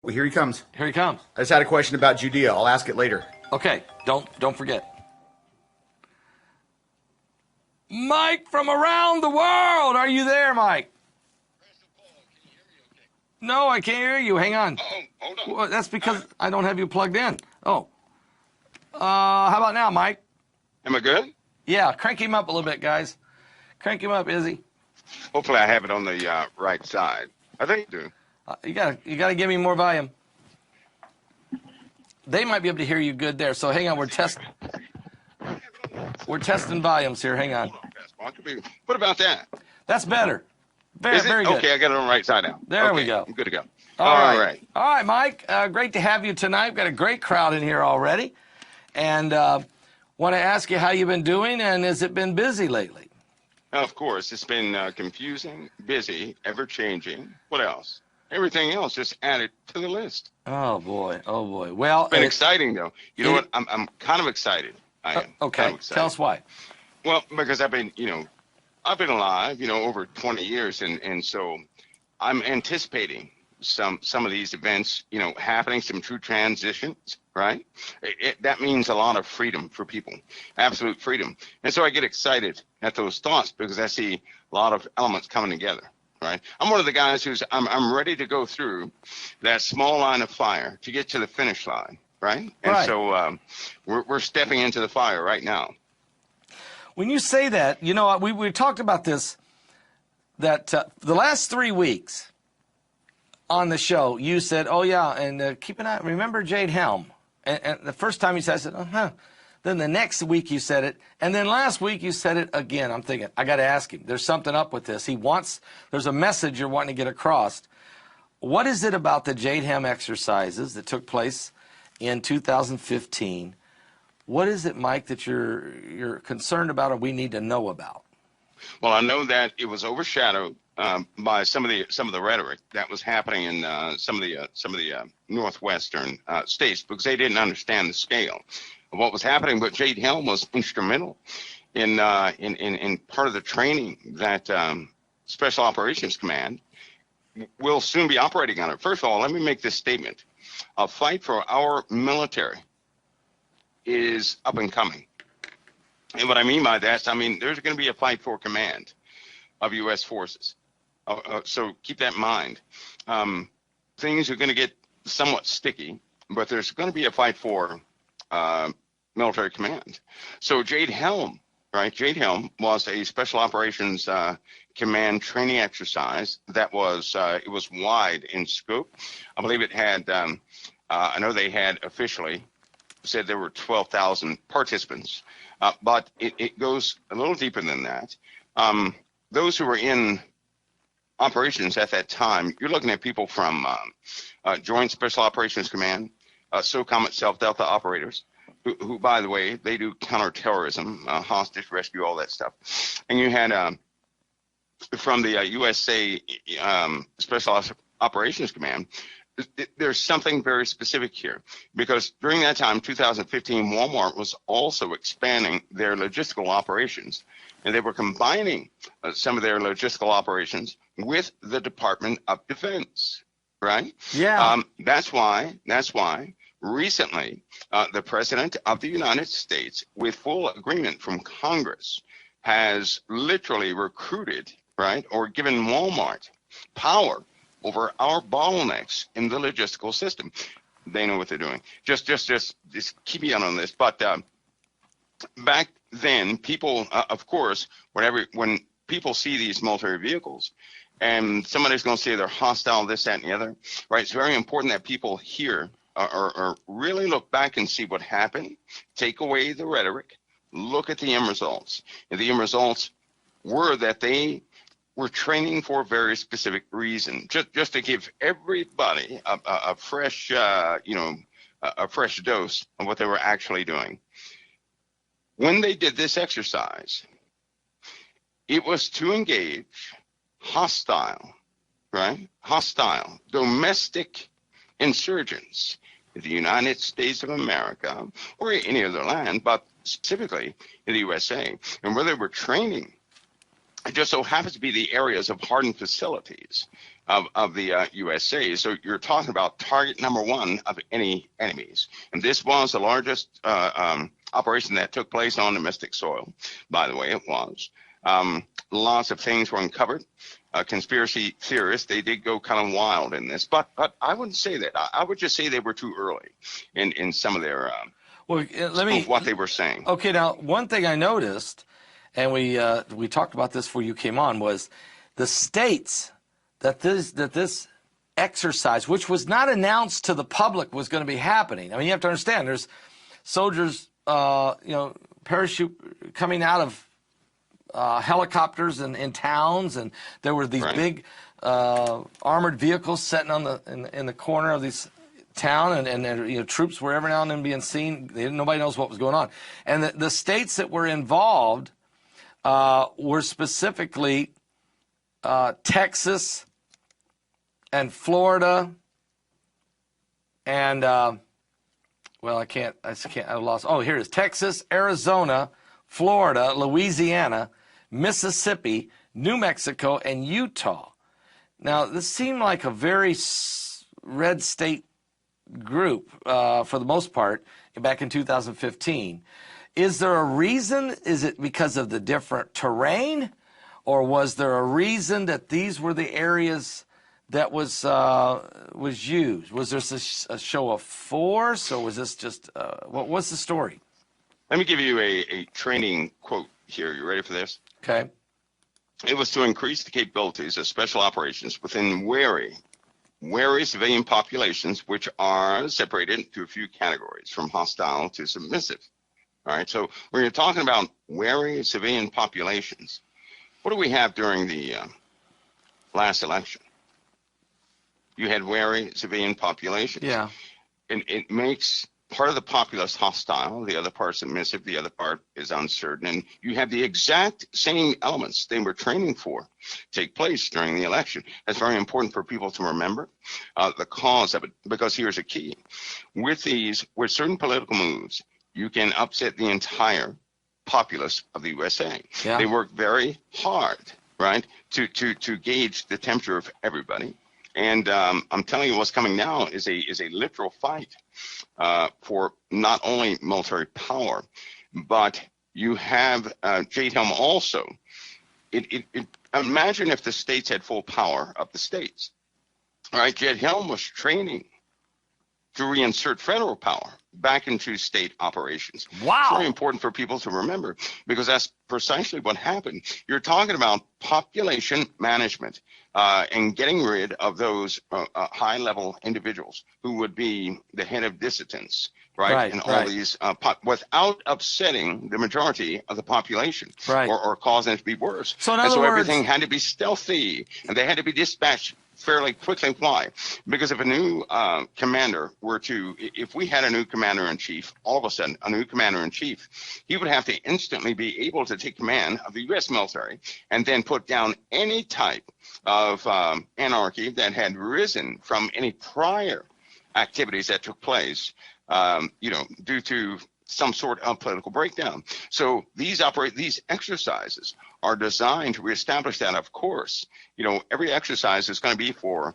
Well, here he comes. Here he comes. I just had a question about Judea. I'll ask it later. Okay, don't forget. Mike from around the world. Are you there, Mike? No, I can't hear you. Hang on. Oh, hold on. Well, that's because I don't have you plugged in. Oh. How about now, Mike? Am I good? Yeah, crank him up a little bit, guys. Crank him up, Izzy. Hopefully I have it on the right side. I think you do. You gotta give me more volume. They might be able to hear you good there. So hang on, we're testing volumes here. Hang on. What about that? That's better. Very good. Okay, I got it on the right side now. There we go. I'm good to go. All right, Mike. Great to have you tonight. We've got a great crowd in here already. And want to ask you how you've been doing, and has it been busy lately? Of course, it's been confusing, busy, ever-changing. What else? Everything else just added to the list. Oh, boy. Well, it's been exciting, though. You know what? I'm kind of excited. I am. Okay. Kind of excited. Tell us why. Well, because I've been alive, over 20 years, and so I'm anticipating some of these events, happening, some true transitions, right? That means a lot of freedom for people, absolute freedom. And so I get excited at those thoughts because I see a lot of elements coming together, right? I'm one of the guys I'm ready to go through that small line of fire to get to the finish line, right? And so we're stepping into the fire right now. When you say that, we talked about this, that the last 3 weeks on the show, you said, oh, yeah, and keep an eye, remember Jade Helm? And the first time you said it, I said, uh-huh. Then the next week you said it, and then last week you said it again. I'm thinking, I got to ask him. There's something up with this. There's a message you're wanting to get across. What is it about the Jade Helm exercises that took place in 2015? What is it, Mike, that you're concerned about or we need to know about? Well, I know that it was overshadowed by some of the rhetoric that was happening in some of the northwestern states because they didn't understand the scale of what was happening. But Jade Helm was instrumental in part of the training that Special Operations Command will soon be operating on it. First of all, let me make this statement: a fight for our military is up and coming. And what I mean by that, there's going to be a fight for command of U.S. forces. So keep that in mind. Things are going to get somewhat sticky, but there's going to be a fight for military command. So Jade Helm, right? Jade Helm was a Special Operations Command training exercise that was it was wide in scope. I believe it had. I know they had officially said there were 12,000 participants, but it goes a little deeper than that. Those who were in operations at that time, you're looking at people from Joint Special Operations Command, SOCOM itself, Delta operators, who, by the way, they do counterterrorism, hostage rescue, all that stuff. And you had from the USA Special Operations Command. There's something very specific here because during that time, 2015, Walmart was also expanding their logistical operations, and they were combining some of their logistical operations with the Department of Defense, right? Yeah. That's why recently the President of the United States, with full agreement from Congress, has literally recruited, right, or given Walmart power over our bottlenecks in the logistical system. They know what they're doing. Just keep me on this. But back then, people, of course, when people see these military vehicles, and somebody's going to say they're hostile, this, that, and the other, right? It's very important that people hear or really look back and see what happened, take away the rhetoric, look at the end results. And the end results were that they were training for a very specific reason, just to give everybody a fresh, a fresh dose of what they were actually doing. When they did this exercise, it was to engage hostile domestic insurgents in the United States of America or any other land, but specifically in the USA. And where they were training, it just so happens to be the areas of hardened facilities of the USA. So you're talking about target number one of any enemies. And this was the largest operation that took place on domestic soil, by the way, it was. Lots of things were uncovered. Conspiracy theorists, they did go kind of wild in this, but I wouldn't say that. I would just say they were too early in some of their what they were saying. Okay, now one thing I noticed, and we talked about this before you came on, was the states that this exercise, which was not announced to the public, was going to be happening. I mean, you have to understand, there's soldiers, parachute coming out of helicopters in towns, and there were these big armored vehicles sitting on in the corner of these town, and troops were every now and then being seen. Nobody knows what was going on, and the states that were involved were specifically Texas and Florida, and I lost. Oh, here it is: Texas, Arizona, Florida, Louisiana, Mississippi, New Mexico, and Utah. Now, this seemed like a very red state group for the most part back in 2015. Is there a reason? Is it because of the different terrain, or was there a reason that these were the areas that was used? Was this a show of force, or was this just what's the story? Let me give you a training quote here. You ready for this? Okay. It was to increase the capabilities of special operations within wary civilian populations, which are separated into a few categories, from hostile to submissive. All right, so when you're talking about wary civilian populations, what do we have during the last election? You had wary civilian populations. Yeah. And it makes part of the populace hostile, the other part submissive, the other part is uncertain, and you have the exact same elements they were training for take place during the election. That's very important for people to remember the cause of it, because here's a key. With certain political moves, you can upset the entire populace of the USA. Yeah. They work very hard, right, to gauge the temperature of everybody. And I'm telling you, what's coming now is a literal fight for not only military power, but you have Jade Helm also. Imagine if the states had full power of the states. All right, Jade Helm was training to reinsert federal power back into state operations. Wow. It's very important for people to remember, because that's precisely what happened. You're talking about population management and getting rid of those high-level individuals who would be the head of dissidents, right? And all these, without upsetting the majority of the population, or causing it to be worse. So in other words, everything had to be stealthy, and they had to be dispatched fairly quickly. Why? Because if a new commander were to, if we had a new commander-in-chief, all of a sudden, a new commander-in-chief, he would have to instantly be able to take command of the U.S. military and then put down any type of anarchy that had risen from any prior activities that took place, due to some sort of political breakdown. So these exercises are designed to reestablish that. Of course, every exercise is going to be for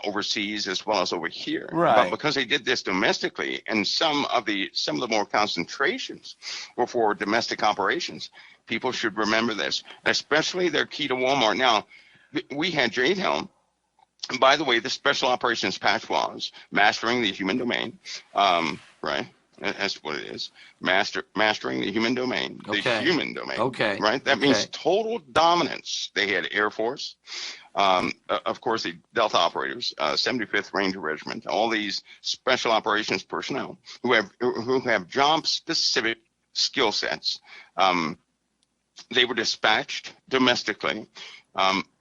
overseas as well as over here. Right. But because they did this domestically, and some of the more concentrations were for domestic operations, people should remember this, especially their key to Walmart. Now, we had Jade Helm. And by the way, the special operations patch was mastering the human domain, right? That's what it is. Mastering the human domain. The human domain. Okay. Right? That means total dominance. They had Air Force, of course, the Delta operators, 75th Ranger Regiment, all these special operations personnel who have job-specific skill sets. They were dispatched domestically.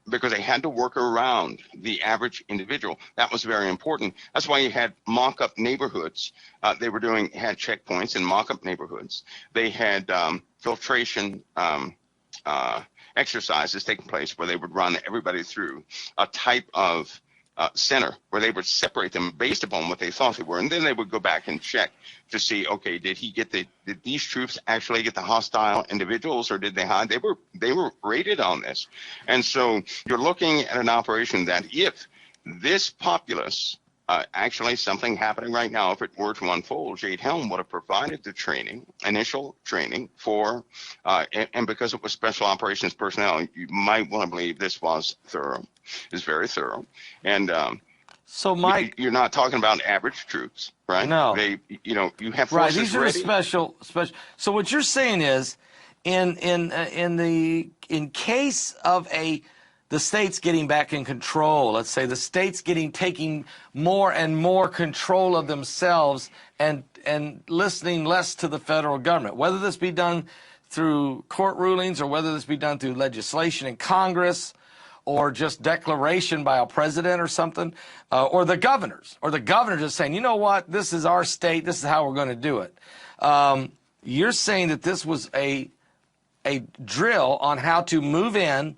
Because they had to work around the average individual. That was very important. That's why you had mock-up neighborhoods. They had checkpoints in mock-up neighborhoods. They had filtration exercises taking place where they would run everybody through a type of center where they would separate them based upon what they thought they were, and then they would go back and check to see, okay, did these troops actually get the hostile individuals, or did they hide? They were rated on this, and so you're looking at an operation that if this populace, actually something happening right now, if it were to unfold, Jade Helm would have provided the initial training for, and because it was special operations personnel, you might want to believe this was thorough. It's very thorough. And so, Mike, you're not talking about average troops, right? No. You have forces right. These are ready. special. So what you're saying is, in case of the states getting back in control, let's say the states taking more and more control of themselves and listening less to the federal government, whether this be done through court rulings or whether this be done through legislation in Congress or just declaration by a president or something, or the governors just saying, you know what, this is our state, this is how we're going to do it. You're saying that this was a drill on how to move in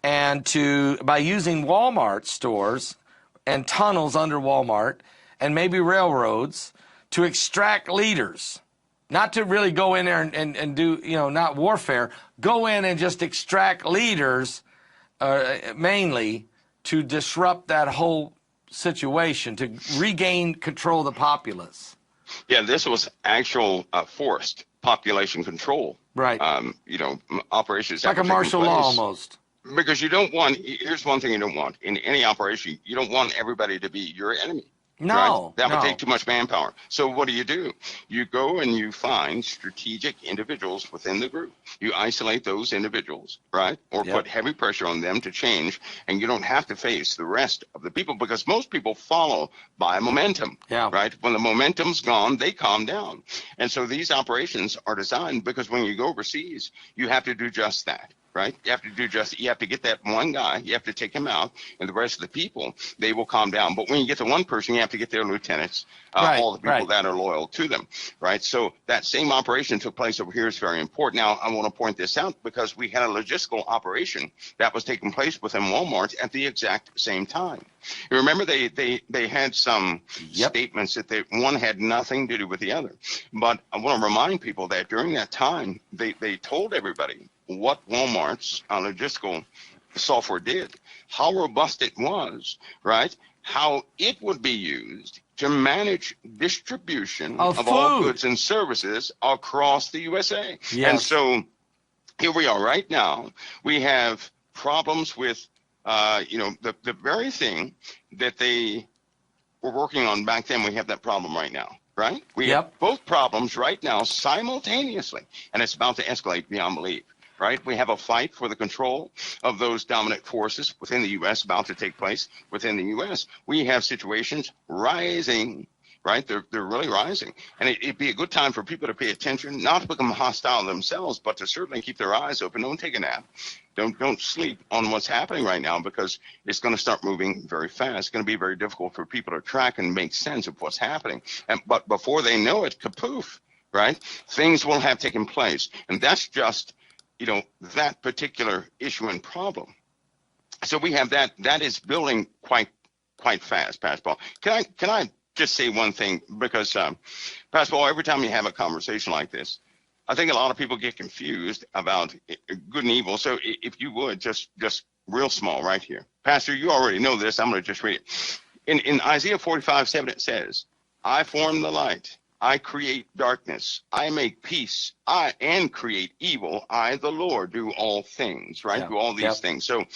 and by using Walmart stores and tunnels under Walmart and maybe railroads to extract leaders, not to really go in there and do, not warfare, go in and just extract leaders, mainly to disrupt that whole situation, to regain control of the populace. Yeah, this was actual forced population control. Right. Operations. Like a martial law almost. Because here's one thing you don't want in any operation. You don't want everybody to be your enemy. No. Right? That would take too much manpower. So what do? You go and you find strategic individuals within the group. You isolate those individuals, right? Or put heavy pressure on them to change, and you don't have to face the rest of the people, because most people follow by momentum, right? When the momentum's gone, they calm down. And so these operations are designed because when you go overseas, you have to do just that. Right? You have to get that one guy, you have to take him out, and the rest of the people, they will calm down. But when you get to one person, you have to get their lieutenants, all the people that are loyal to them, right? So that same operation took place over here is very important. Now, I want to point this out because we had a logistical operation that was taking place within Walmart at the exact same time. You remember they had some statements that one had nothing to do with the other. But I want to remind people that during that time, they told everybody what Walmart's logistical software did, how robust it was, right? How it would be used to manage distribution of all goods and services across the USA. Yes. And so here we are right now. We have problems with, the very thing that they were working on back then. We have that problem right now. Right? We have both problems right now simultaneously, and it's about to escalate beyond belief. Right? We have a fight for the control of those dominant forces within the U.S. about to take place within the U.S. We have situations rising, right? They're really rising. And it'd be a good time for people to pay attention, not to become hostile themselves, but to certainly keep their eyes open. Don't take a nap. Don't sleep on what's happening right now, because it's going to start moving very fast. It's going to be very difficult for people to track and make sense of what's happening. But before they know it, kapoof, right? Things will have taken place. And that's just that particular issue and problem. So we have that is building quite fast, Pastor Paul. Can I just say one thing? Because Pastor Paul, every time you have a conversation like this, I think a lot of people get confused about good and evil. So if you would just real small right here, Pastor, you already know this. I'm going to just read it. In Isaiah 45:7, it says, "I form the light. I create darkness. I make peace. And create evil. I, the Lord, do all things," right? Yeah. Do all these things. So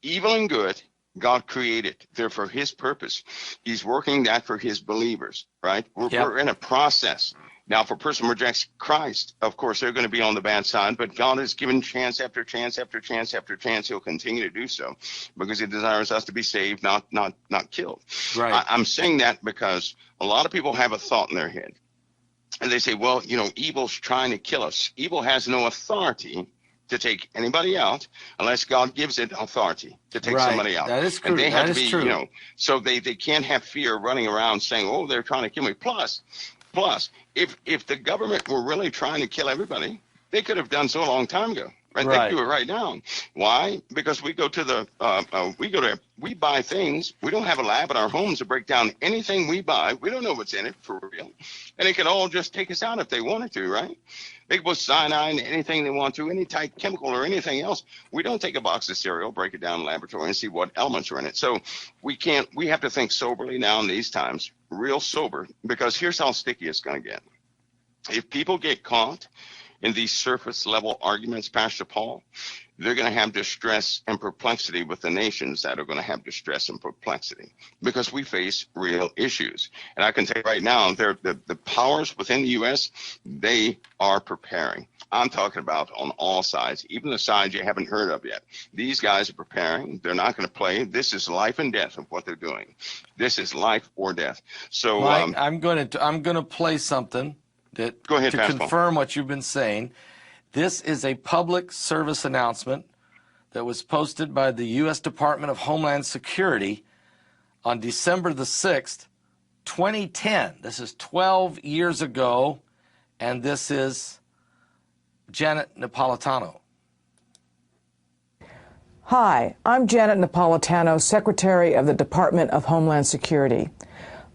evil and good, God created. They're for his purpose. He's working that for his believers, right? We're in a process. Now, if a person rejects Christ, of course, they're going to be on the bad side, but God has given chance after chance after chance after chance. He'll continue to do so because he desires us to be saved, not killed. Right. I'm saying that because a lot of people have a thought in their head, and they say, well, evil's trying to kill us. Evil has no authority to take anybody out unless God gives it authority to take somebody out. That is true. And they have to be, true. So they can't have fear running around saying, oh, they're trying to kill me. Plus, if the government were really trying to kill everybody, they could have done so a long time ago. Right? Right. They do it right now. Why? Because we go to the we buy things. We don't have a lab in our homes to break down anything we buy. We don't know what's in it for real, and it can all just take us out if they wanted to, right? They can put cyanide in anything they want to, any type chemical or anything else. We don't take a box of cereal, break it down in the laboratory, and see what elements are in it. So we can't. We have to think soberly now in these times, real sober, because here's how sticky it's going to get. If people get caught in these surface level arguments, Pastor Paul, they're going to have distress and perplexity with the nations that are going to have distress and perplexity, because we face real issues. And I can tell you right now, the powers within the U.S., they are preparing. I'm talking about on all sides, even the sides you haven't heard of yet. These guys are preparing. They're not going to play. This is life and death of what they're doing. This is life or death. So Mike, I'm going to play something that Go ahead, to Pastor. confirm what you've been saying. This is a public service announcement that was posted by the U.S. Department of Homeland Security on December the 6th, 2010. This is 12 years ago, and this is Janet Napolitano. Hi, I'm Janet Napolitano, Secretary of the Department of Homeland Security.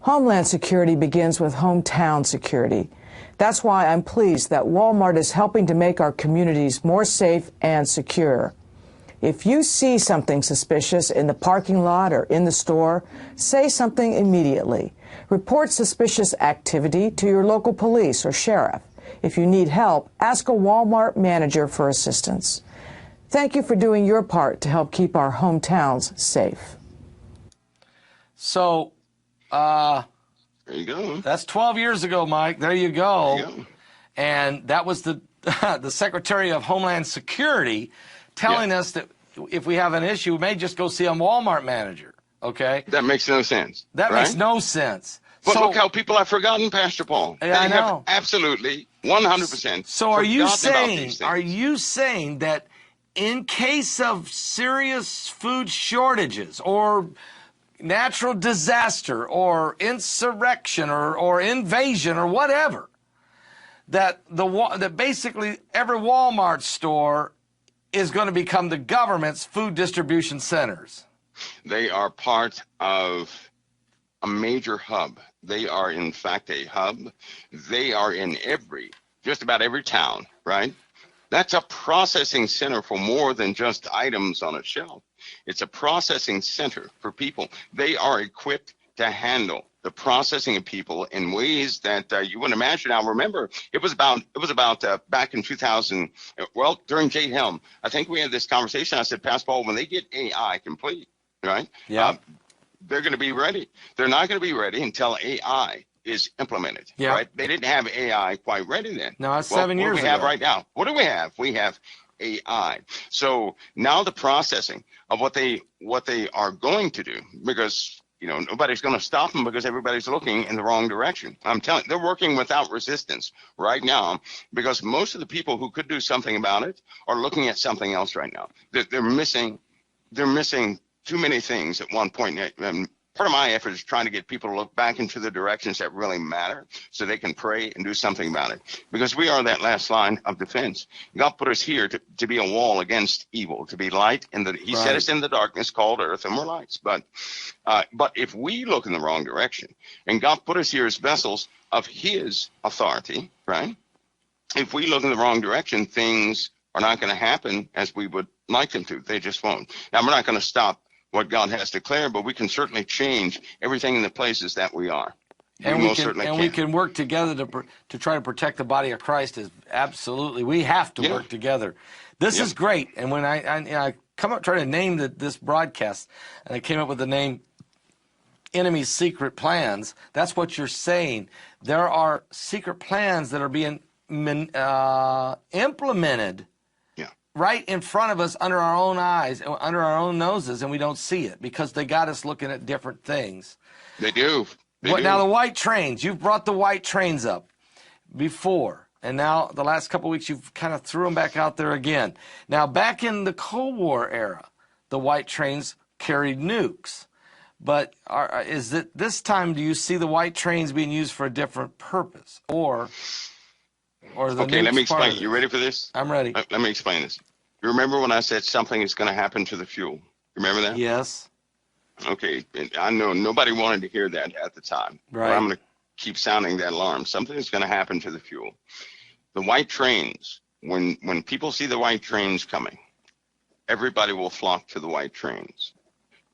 Homeland Security begins with hometown security. That's why I'm pleased that Walmart is helping to make our communities more safe and secure. If you see something suspicious in the parking lot or in the store, say something immediately. Report suspicious activity to your local police or sheriff. If you need help, ask a Walmart manager for assistance. Thank you for doing your part to help keep our hometowns safe. So, there you go. that's 12 years ago, Mike. There you go. There you go. And that was the the Secretary of Homeland Security telling us that if we have an issue, we may just go see a Walmart manager. Okay? That makes no sense. That right? makes no sense. But So- look how people have forgotten, Pastor Paul. Yeah, I They know. have absolutely 100%. So are you forgotten about these saying that in case of serious food shortages or natural disaster or insurrection or invasion or whatever, that that basically every Walmart store is going to become the government's food distribution centers? They are part of a major hub. They are, in fact, a hub. They are in just about every town, right? That's a processing center for more than just items on a shelf. It's a processing center for people. They are equipped to handle the processing of people in ways that you wouldn't imagine. Now, remember, it was about back in 2000. Well, during Jade Helm, I think we had this conversation. I said, Pastor Paul, when they get AI complete, right? Yeah. They're going to be ready. They're not going to be ready until AI is implemented. Yeah. Right? They didn't have AI quite ready then. No, that's 7 years What do we have ago. right now? What do we have? We have AI. So now the processing of what they are going to do, because nobody's going to stop them because everybody's looking in the wrong direction. I'm telling you, they're working without resistance right now because most of the people who could do something about it are looking at something else right now. They're missing too many things at one point. And part of my effort is trying to get people to look back into the directions that really matter so they can pray and do something about it. Because we are that last line of defense. God put us here to be a wall against evil, to be light. He set us in the darkness called earth, and we're lights. But if we look in the wrong direction, and God put us here as vessels of his authority, right? If we look in the wrong direction, things are not going to happen as we would like them to. They just won't. Now, we're not going to stop what God has declared, but we can certainly change everything in the places that we are. And we can work together to try to protect the body of Christ. We have to work together. This is great. And when I come up trying to name this broadcast, and I came up with the name Enemy's Secret Plans, that's what you're saying. There are secret plans that are being implemented right in front of us, under our own eyes, under our own noses, and we don't see it because they got us looking at different things. They do. Now, the white trains, you've brought the white trains up before, and now the last couple of weeks you've kind of threw them back out there again. Now, back in the Cold War era, the white trains carried nukes. But is it this time, do you see the white trains being used for a different purpose? Or the Okay, let me explain. You ready for this? I'm ready. Let me explain this. You remember when I said something is going to happen to the fuel? Remember that? Yes. Okay. And I know nobody wanted to hear that at the time. Right. But I'm going to keep sounding that alarm. Something is going to happen to the fuel. The white trains, when people see the white trains coming, everybody will flock to the white trains.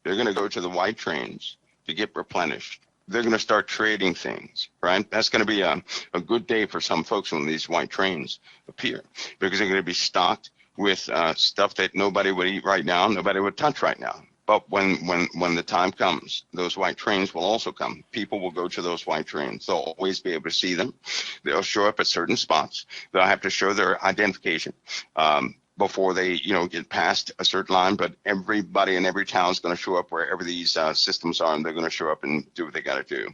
They're going to go to the white trains to get replenished. They're going to start trading things, right? That's going to be a good day for some folks when these white trains appear, because they're going to be stocked with stuff that nobody would eat right now, nobody would touch right now. But when the time comes, those white trains will also come. People will go to those white trains. They'll always be able to see them. They'll show up at certain spots. They'll have to show their identification before they, get past a certain line. But everybody in every town is going to show up wherever these systems are, and they're going to show up and do what they got to do.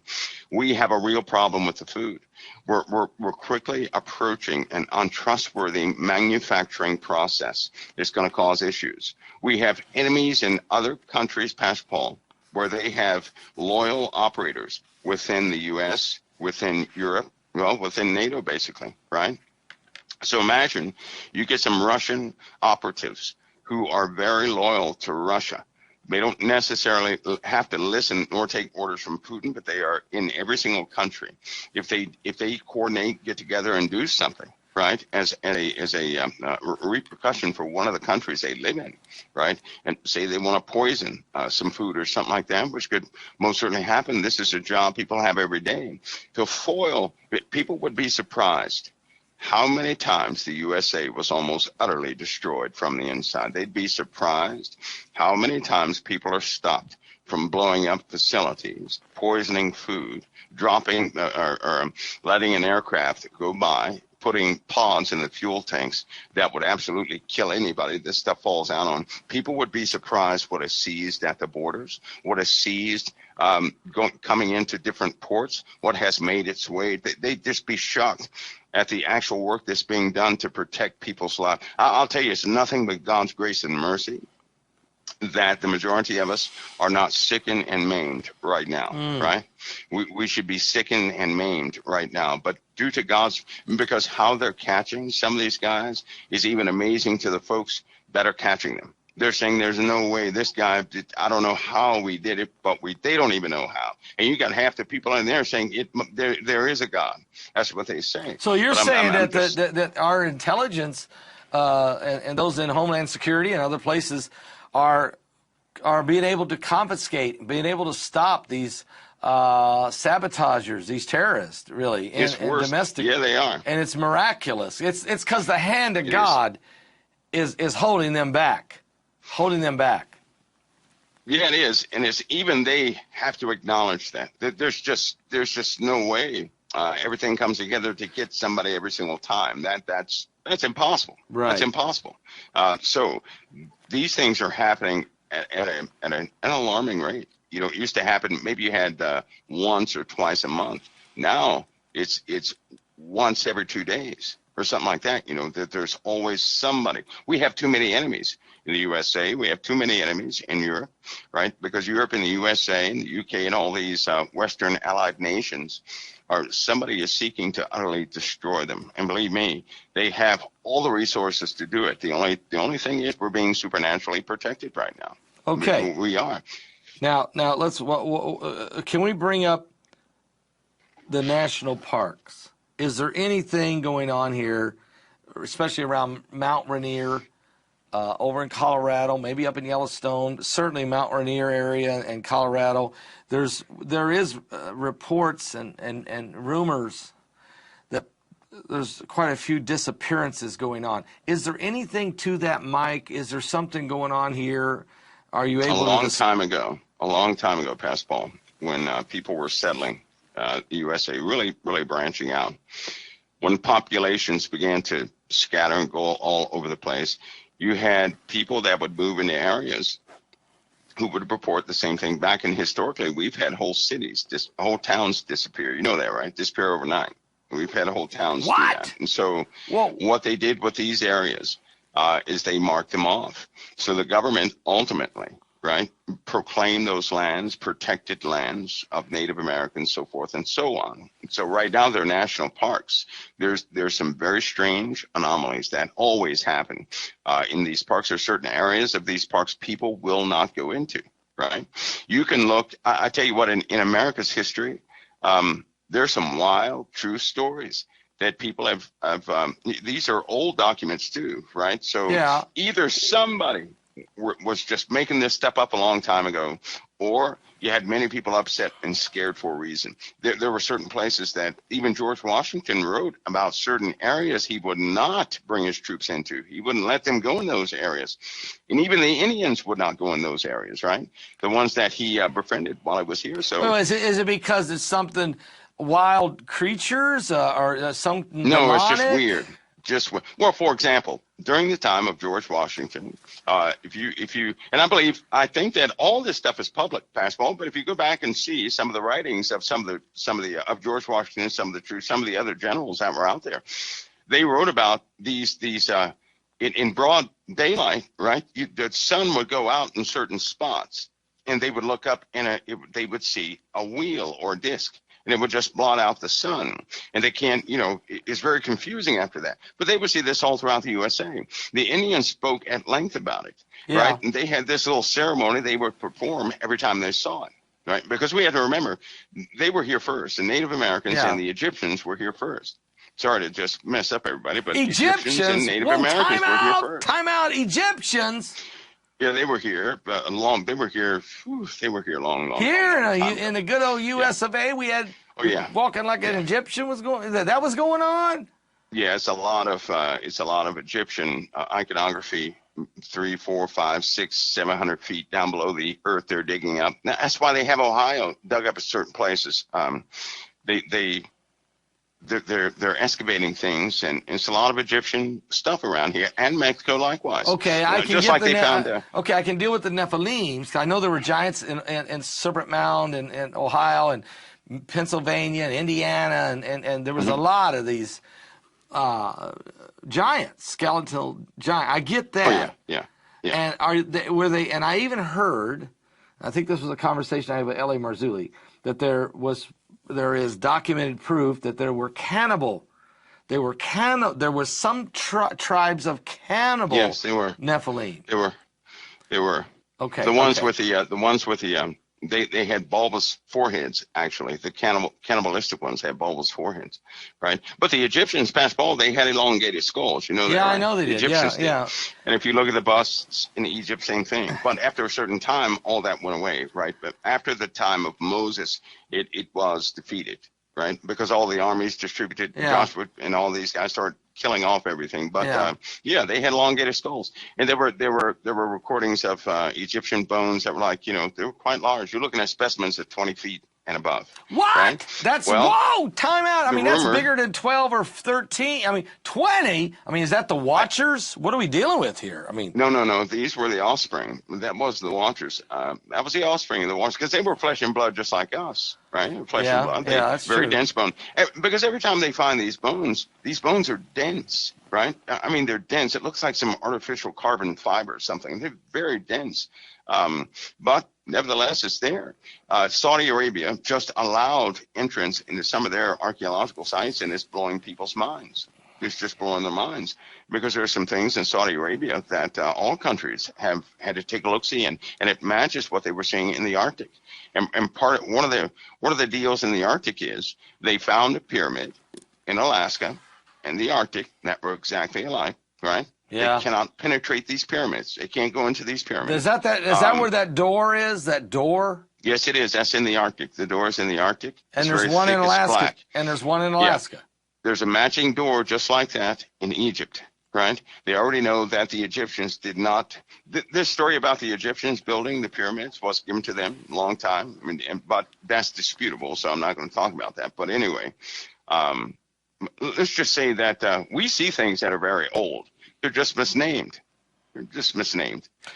We have a real problem with the food. We're quickly approaching an untrustworthy manufacturing process. It's going to cause issues. We have enemies in other countries, Pastor Paul, where they have loyal operators within the U.S., within Europe, within NATO, basically, right? So imagine you get some Russian operatives who are very loyal to Russia. They don't necessarily have to listen nor take orders from Putin, but they are in every single country. If they coordinate, get together, and do something, right, as a repercussion for one of the countries they live in, right, and say they want to poison some food or something like that, which could most certainly happen. This is a job people have every day. To foil, people would be surprised how many times the USA was almost utterly destroyed from the inside. They'd be surprised how many times people are stopped from blowing up facilities, poisoning food, dropping or letting an aircraft go by, putting pods in the fuel tanks that would absolutely kill anybody this stuff falls out on. People would be surprised what is seized at the borders, what is seized coming into different ports, what has made its way. They'd just be shocked at the actual work that's being done to protect people's lives. I'll tell you, it's nothing but God's grace and mercy that the majority of us are not sickened and maimed right now, right? We should be sickened and maimed right now. But due to because how they're catching some of these guys is even amazing to the folks that are catching them. They're saying there's no way this guy I don't know how we did it, but they don't even know how. And you got half the people in there saying there is a God. That's what they say. So you're saying that our intelligence and those in Homeland Security and other places are being able to confiscate, being able to stop these sabotagers, these terrorists, really, it's worse. Domestic. Yeah, they are. And it's miraculous. It's because the hand of God is holding them back. Holding them back. Yeah, it is, and it's even they have to acknowledge that there's just no way everything comes together to get somebody every single time. That's impossible. Right. That's impossible. So these things are happening at an alarming rate. It used to happen. Maybe you had once or twice a month. Now it's once every 2 days or something like that. That there's always somebody. We have too many enemies in the USA. We have too many enemies in Europe, right? Because Europe and the USA and the UK and all these Western allied nations somebody is seeking to utterly destroy them. And believe me, they have all the resources to do it. The only thing is we're being supernaturally protected right now. Okay. We are. Now let's. Can we bring up the national parks? Is there anything going on here, especially around Mount Rainier? Over in Colorado, maybe up in Yellowstone, certainly Mount Rainier area and Colorado, there is reports and rumors that there's quite a few disappearances going on. Is there anything to that, Mike? Is there something going on here? Are you able a long time ago, Pastor Paul, when people were settling the USA, really branching out, when populations began to scatter and go all over the place, you had people that would move into areas who would report the same thing back. And historically, we've had whole cities, whole towns disappear. You know that, right? Disappear overnight. We've had whole towns do that. And so what they did with these areas is they marked them off. So the government ultimately right? Proclaim those lands, protected lands of Native Americans, so forth and so on. So right now they're national parks. There's some very strange anomalies that always happen in these parks. There are certain areas of these parks people will not go into, right? You can look, I tell you what, in America's history, there's some wild, true stories that people have these are old documents too, right? So Yeah. either somebody was just making this stuff up a long time ago, or you had many people upset and scared for a reason. There were certain places that even George Washington wrote about certain areas he would not bring his troops into. He wouldn't let them go in those areas. And even the Indians would not go in those areas, right? The ones that he befriended while he was here. So Well, is it because it's something wild creatures or some no, it's just demonic? weird. Well, for example, during the time of George Washington, if you, and I think that all this stuff is public, Fastball. But if you go back and see some of the writings of some of the of George Washington, some of the other generals that were out there, they wrote about these in broad daylight, right? The sun would go out in certain spots, and they would look up and they would see a wheel or a disc. And it would just blot out the sun. And they can't, it's very confusing after that. But they would see this all throughout the USA. The Indians spoke at length about it, right? And they had this little ceremony they would perform every time they saw it, right? Because we had to remember, they were here first. The Native Americans and the Egyptians were here first. Sorry to just mess up everybody, but Egyptians and Native Americans were here first. Time out, Egyptians. Yeah, they were here long. They were here long. Here in the good old U.S. of A., we had walking like an Egyptian was going. That was going on. Yeah, it's a lot of Egyptian iconography, 3, 4, 5, 6, 700 feet down below the earth. They're digging up. Now, that's why they have Ohio dug up at certain places. They're excavating things, and it's a lot of Egyptian stuff around here, and Mexico likewise. Okay, I can just get like they found. Okay, I can deal with the Nephilims. I know there were giants in Serpent Mound and Ohio and Pennsylvania and Indiana, and there was a lot of these giants, skeletal giant. I get that. Oh, yeah. And were they? And I even heard, I think this was a conversation I had with L.A. Marzulli, that there is documented proof that there were cannibal. There was some tribes of cannibal. Yes, they were Nephilim. They were. Okay. The ones with the they had bulbous foreheads. Actually, the cannibalistic ones had bulbous foreheads, right? But the Egyptians, Pascal, they had elongated skulls. You know that, Yeah, right? I know they did. Egyptians Yeah. And if you look at the busts in Egypt, same thing. But after a certain time, all that went away, right? But after the time of Moses, it was defeated, right? Because all the armies distributed, Joshua and all these guys started killing off everything. But they had elongated skulls, and there were recordings of Egyptian bones that were like, they were quite large. You're looking at specimens at 20 feet and above. What? Right? Whoa! Time out. I mean, that's rumor, bigger than 12 or 13. I mean, 20. I mean, is that the Watchers? What are we dealing with here? I mean, no. These were the offspring. That was the Watchers. That was the offspring of the Watchers, because they were flesh and blood just like us, right? Flesh and blood. That's very true. dense bone. Because every time they find these bones are dense, right? I mean, they're dense. It looks like some artificial carbon fiber or something. They're very dense. But nevertheless, it's there. Saudi Arabia just allowed entrance into some of their archaeological sites, and it's blowing people's minds. It's just blowing their minds, because there are some things in Saudi Arabia that all countries have had to take a look-see, and it matches what they were seeing in the Arctic. And one of the deals in the Arctic is they found a pyramid in Alaska and the Arctic that were exactly alike, right? Yeah. They cannot penetrate these pyramids. They can't go into these pyramids. Is that where that door is? That door? Yes, it is. That's in the Arctic. The door is in the Arctic. And there's one in Alaska. And there's one in Alaska. There's a matching door just like that in Egypt, right? They already know that the Egyptians did not. This story about the Egyptians building the pyramids was given to them a long time. I mean, but that's disputable, so I'm not going to talk about that. But anyway, let's just say that we see things that are very old. They're just misnamed.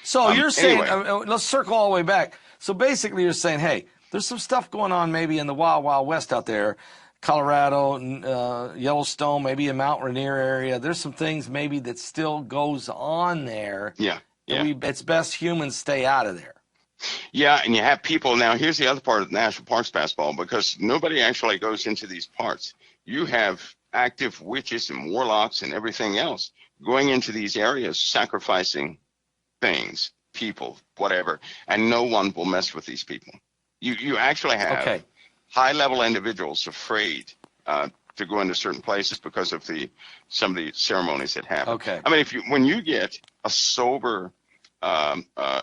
So you're saying, anyway. let's circle all the way back. So basically you're saying, hey, there's some stuff going on maybe in the Wild Wild West out there, Colorado, Yellowstone, maybe in Mount Rainier area. There's some things maybe that still goes on there. Yeah. It's best humans stay out of there. Yeah, and you have people now. Here's the other part of national parks basketball, because nobody actually goes into these parks. You have active witches and warlocks and everything else going into these areas, sacrificing things, people, whatever, and no one will mess with these people. You actually have Okay. high-level individuals afraid to go into certain places because of some of the ceremonies that happen. Okay. I mean, when you get a sober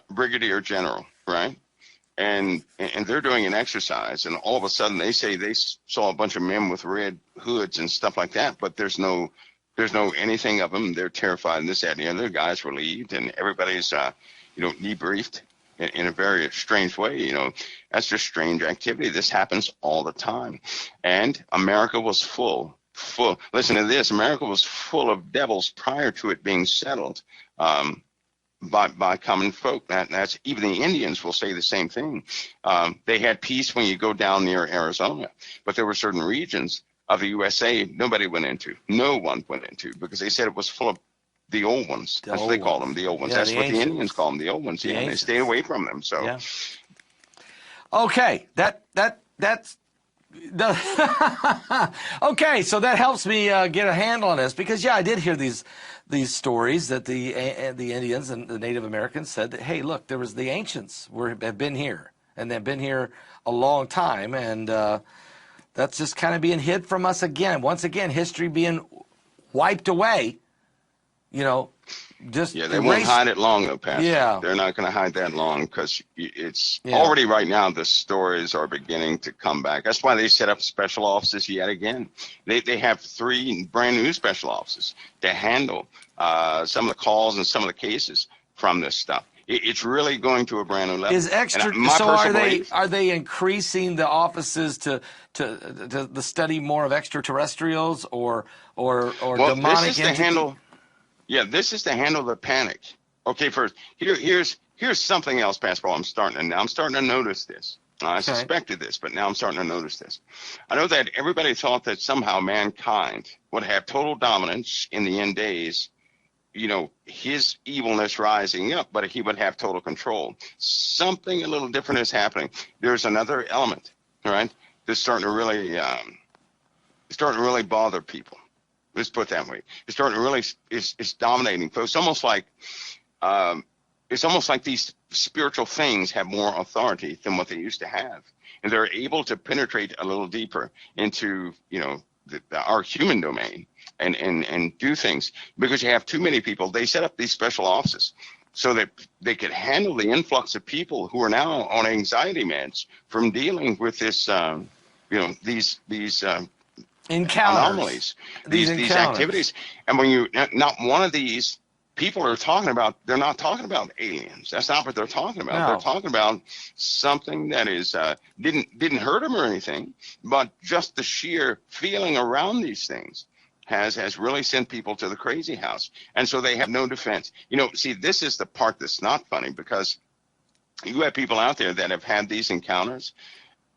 brigadier general, right, and they're doing an exercise, and all of a sudden they say they saw a bunch of men with red hoods and stuff like that, but there's no anything of them. They're terrified, and this, that, and the other. Guys relieved, and everybody's debriefed in a very strange way. That's just strange activity. This happens all the time, and America was full. Listen to this: America was full of devils prior to it being settled by common folk. That's even the Indians will say the same thing. They had peace when you go down near Arizona, but there were certain regions of the USA nobody went into. No one went into, because they said it was full of the old ones. That's what they call them, the old ones. Yeah, That's the what ancients. the Indians call them, the old ones. The Yeah, and they ancients. stayed away from them. So Yeah. Okay, that's okay. So that helps me get a handle on this, because I did hear these stories that the Indians and the Native Americans said that, hey, look, there was the ancients have been here, and they've been here a long time, and that's just kind of being hid from us again. Once again, history being wiped away. Just yeah, they won't hide it long, though, Pastor. Yeah. They're not going to hide that long, because it's Yeah. already right now the stories are beginning to come back. That's why they set up special offices yet again. They have 3 brand new special offices to handle some of the calls and some of the cases from this stuff. It's really going to a brand new level. Is extra? So are they increasing the offices to the study more of extraterrestrials or demonic this is entities? to handle. Yeah, this is to handle the panic. Okay, first here's something else, Pastor Paul. I'm starting to notice this. I suspected this, but now I'm starting to notice this. I know that everybody thought that somehow mankind would have total dominance in the end days. His evilness rising up, but he would have total control. Something a little different is happening. There's another element, all right, that's starting to really bother people. Let's put it that way. It's starting to really it's dominating folks. It's almost like these spiritual things have more authority than what they used to have, and they're able to penetrate a little deeper into our human domain and do things, because you have too many people. They set up these special offices so that they could handle the influx of people who are now on anxiety meds from dealing with this these encounters, anomalies, these activities. And when not one of these people are talking about, they're not talking about aliens. That's not what they're talking about. No. They're talking about something that is didn't hurt them or anything, but just the sheer feeling around these things has really sent people to the crazy house. And so they have no defense. See, this is the part that's not funny, because you have people out there that have had these encounters,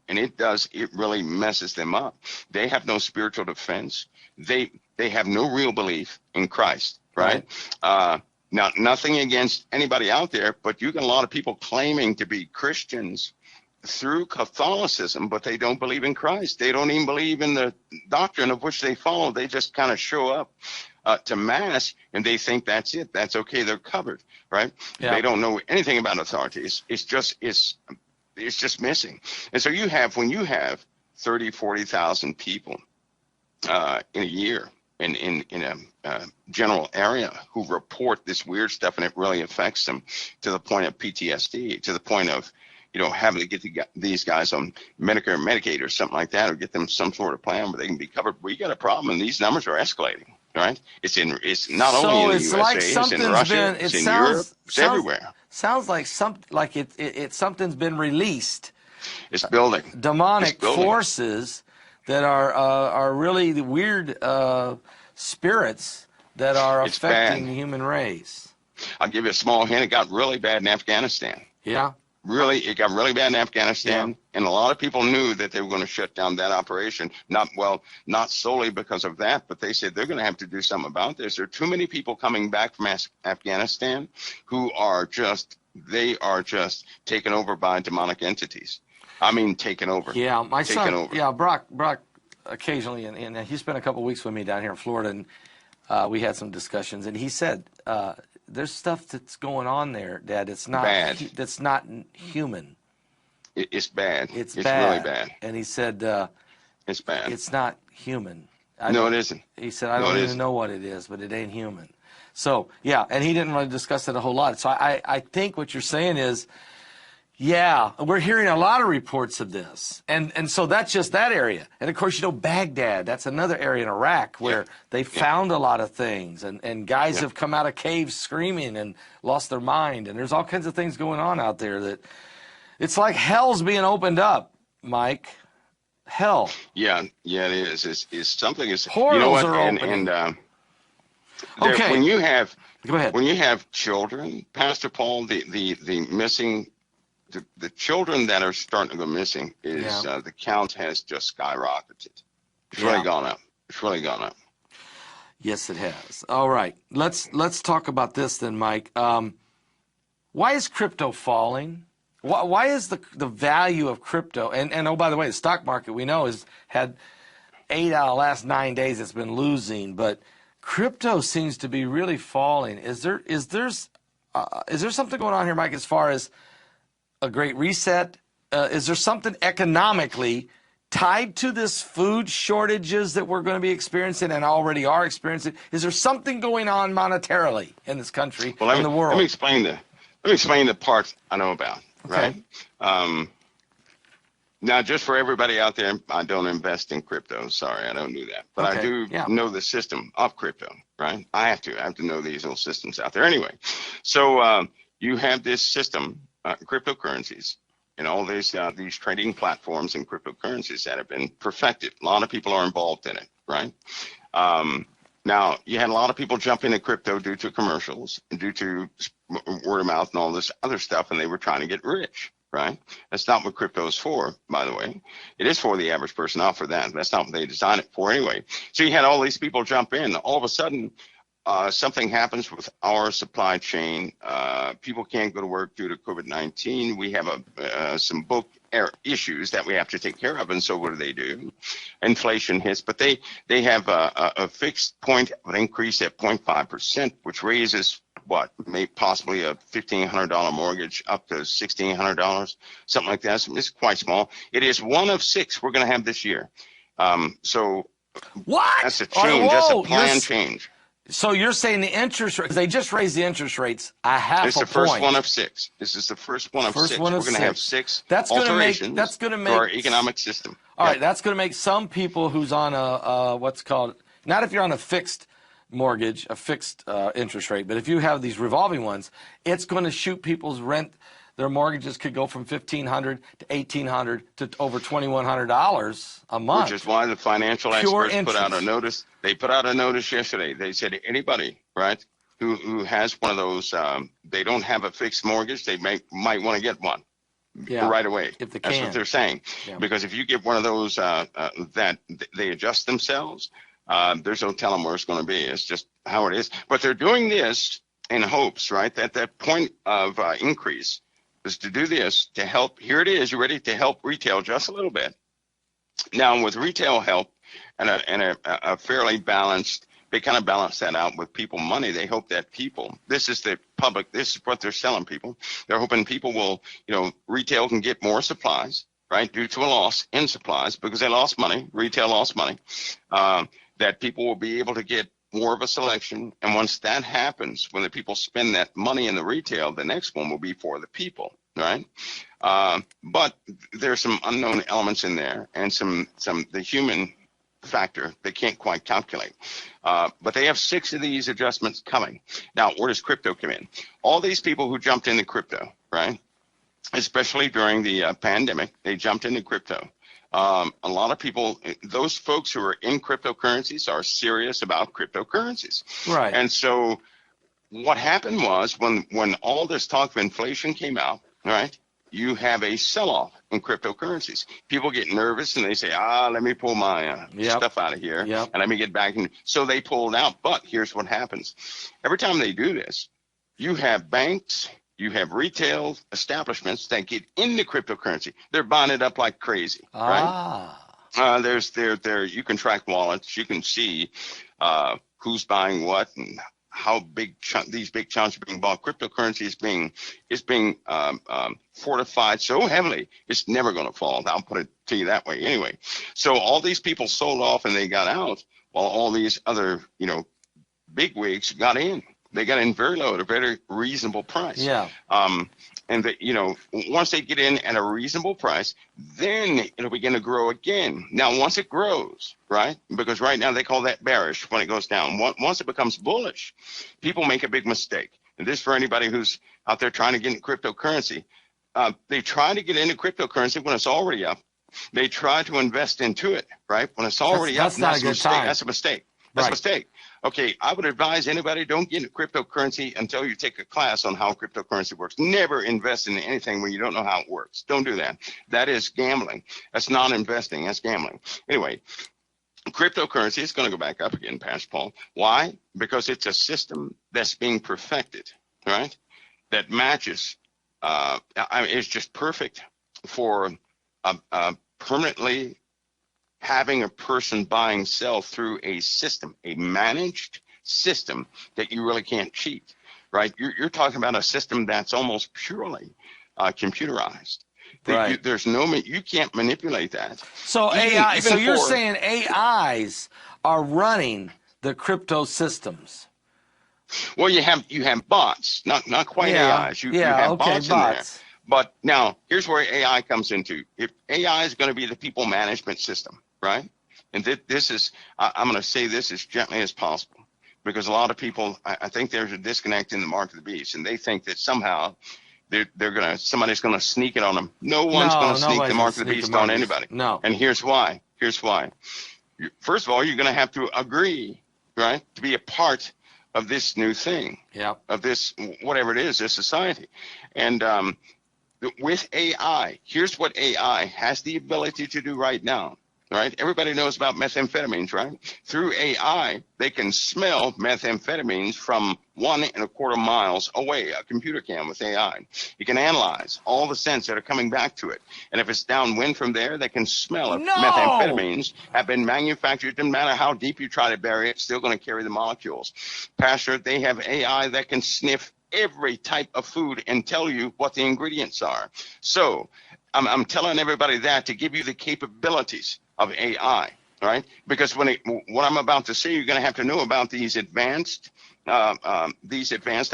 and it really messes them up. They have no spiritual defense. They have no real belief in Christ, right? Now, nothing against anybody out there, but you get a lot of people claiming to be Christians through Catholicism, but they don't believe in Christ. They don't even believe in the doctrine of which they follow. They just kind of show up to Mass, and they think that's it. That's okay. They're covered, right? Yeah. They don't know anything about authority. It's just missing. And so when you have 30, 40,000 people in a year in a general area who report this weird stuff, and it really affects them to the point of PTSD, to the point of having to get these guys on Medicare or Medicaid or something like that, or get them some sort of plan where they can be covered. We got a problem, and these numbers are escalating. Right? It's not only in the USA, like it's in Russia, it's in Europe, it's everywhere. Sounds like something's been released. It's building. Demonic forces that are really the weird spirits that are affecting the human race. I'll give you a small hint. It got really bad in Afghanistan. Yeah. It got really bad in Afghanistan, and a lot of people knew that they were going to shut down that operation. Not solely because of that, but they said they're going to have to do something about this. There are too many people coming back from Afghanistan who are just They are just taken over by demonic entities. I mean, taken over. Yeah, my taken son. Over. Yeah, Brock occasionally, and he spent a couple of weeks with me down here in Florida, and we had some discussions. And he said, "There's stuff that's going on there, Dad. It's not bad. That's not human. It's bad. It's bad. Really bad. And he said, "It's bad. It's not human. No, it isn't. He said, I don't even know what it is, but it ain't human." So, yeah, and he didn't really discuss it a whole lot. So I think what you're saying is, yeah, we're hearing a lot of reports of this. And so that's just that area. And, of course, Baghdad, that's another area in Iraq where they found a lot of things. And guys have come out of caves screaming and lost their mind. And there's all kinds of things going on out there that it's like hell's being opened up, Mike. Hell. Yeah, it is. It's something. Portals you know what? are opening. Okay. When you have Go ahead. When you have children, Pastor Paul, the missing, the children that are starting to go missing is the count has just skyrocketed. It's really gone up. It's really gone up. Yes, it has. All right, let's talk about this then, Mike. Why is crypto falling? Why is the value of crypto? And oh, by the way, the stock market we know has had 8 out of the last 9 days it's been losing, but crypto seems to be really falling. Is there something going on here, Mike, as far as a great reset? Is there something economically tied to this food shortages that we're going to be experiencing and already are experiencing? Is there something going on monetarily in this country, in the world? Let me explain the part I know about. Okay. Right. Now, just for everybody out there, I don't invest in crypto. Sorry, I don't do that. But I do know the system of crypto, right? I have to know these little systems out there. Anyway, so you have this system, cryptocurrencies, and all these trading platforms and cryptocurrencies that have been perfected. A lot of people are involved in it, right? Now, you had a lot of people jump into crypto due to commercials, due to word of mouth and all this other stuff, and they were trying to get rich. Right? That's not what crypto is for, by the way. It is for the average person, not for that. That's not what they designed it for anyway. So you had all these people jump in. All of a sudden, something happens with our supply chain. People can't go to work due to COVID-19. We have some book issues that we have to take care of. And so what do? Inflation hits, but they have a fixed point of increase at 0.5%, which raises possibly a $1,500 mortgage up to $1,600, something like that. So it's quite small. It is one of 6 we're going to have this year. So what? That's a change. That's a planned change. So you're saying the interest rates, they just raised the interest rates a half a point. It's the first one of 6. This is the first one of 6. We're going to have 6 alterations to our economic system. All right, that's going to make some people who's on a what's called, not if you're on a fixed mortgage, a fixed interest rate, but if you have these revolving ones, it's going to shoot people's rent. Their mortgages could go from $1,500 to $1,800 to over $2,100 a month. Which is why the financial experts put out a notice. They put out a notice yesterday. They said anybody, right, who has one of those, they don't have a fixed mortgage, they might want to get one right away. If they That's what they're saying. Yeah. Because if you get one of those that they adjust themselves, there's no telling where it's going to be. It's just how it is. But they're doing this in hopes, right, that point of increase is to do this to help. Here it is. You ready to help retail just a little bit? Now, with retail help and a fairly balanced, they kind of balance that out with people money. They hope that people, this is the public, this is what they're selling people. They're hoping people will, retail can get more supplies, right, due to a loss in supplies because they lost money. Retail lost money. That people will be able to get more of a selection. And once that happens, when the people spend that money in the retail, the next one will be for the people, right? But there's some unknown elements in there and the human factor they can't quite calculate. But they have 6 of these adjustments coming. Now, where does crypto come in? All these people who jumped into crypto, right? Especially during the pandemic, they jumped into crypto. A lot of people, those folks who are in cryptocurrencies are serious about cryptocurrencies. Right. And so what happened was when all this talk of inflation came out, right, you have a sell-off in cryptocurrencies. People get nervous and they say, let me pull my stuff out of here and let me get back in. So they pulled out. But here's what happens. Every time they do this, you have banks You have retail establishments that get into cryptocurrency. They're buying it up like crazy, right? You can track wallets. You can see who's buying what and how these big chunks are being bought. Cryptocurrency is being fortified so heavily, it's never going to fall. I'll put it to you that way. Anyway, so all these people sold off and they got out, while all these other big wigs got in. They got in very low at a very reasonable price. Yeah. And that, once they get in at a reasonable price, then it'll begin to grow again. Now, once it grows, right? Because right now they call that bearish when it goes down. Once it becomes bullish, people make a big mistake. And this for anybody who's out there trying to get into cryptocurrency. They try to get into cryptocurrency when it's already up. They try to invest into it, right? When it's already up, that's not a good time. That's a mistake. That's a mistake. Okay, I would advise anybody, don't get into cryptocurrency until you take a class on how cryptocurrency works. Never invest in anything when you don't know how it works. Don't do that. That is gambling. That's not investing. That's gambling. Anyway, cryptocurrency is going to go back up again, Pastor Paul. Why? Because it's a system that's being perfected, right? That matches. It's just perfect for permanently having a person buying sell through a system, a managed system that you really can't cheat, right? You're talking about a system that's almost purely computerized. Right. You can't manipulate that. So AI. So you're saying AIs are running the crypto systems? Well, you have bots, not quite AIs. You have bots in there. But now here's where AI comes into. If AI is going to be the people management system, right? And this is, I'm going to say this as gently as possible, because a lot of people, I think there's a disconnect in the mark of the beast, and they think that somehow somebody's going to sneak it on them. No one's going to sneak the mark of the beast on anybody. No. And here's why. First of all, you're going to have to agree, right, to be a part of this new thing. Yeah. Of this, whatever it is, this society. And with AI, here's what AI has the ability to do right now, right? Everybody knows about methamphetamines, right? Through AI, they can smell methamphetamines from 1.25 miles away. A computer can with AI. You can analyze all the scents that are coming back to it. And if it's downwind from there, they can smell if methamphetamines have been manufactured. It doesn't matter how deep you try to bury it, it's still going to carry the molecules. Pastor, they have AI that can sniff every type of food and tell you what the ingredients are. So I'm telling everybody that to give you the capabilities of AI, right? Because what I'm about to say, you're going to have to know about these advanced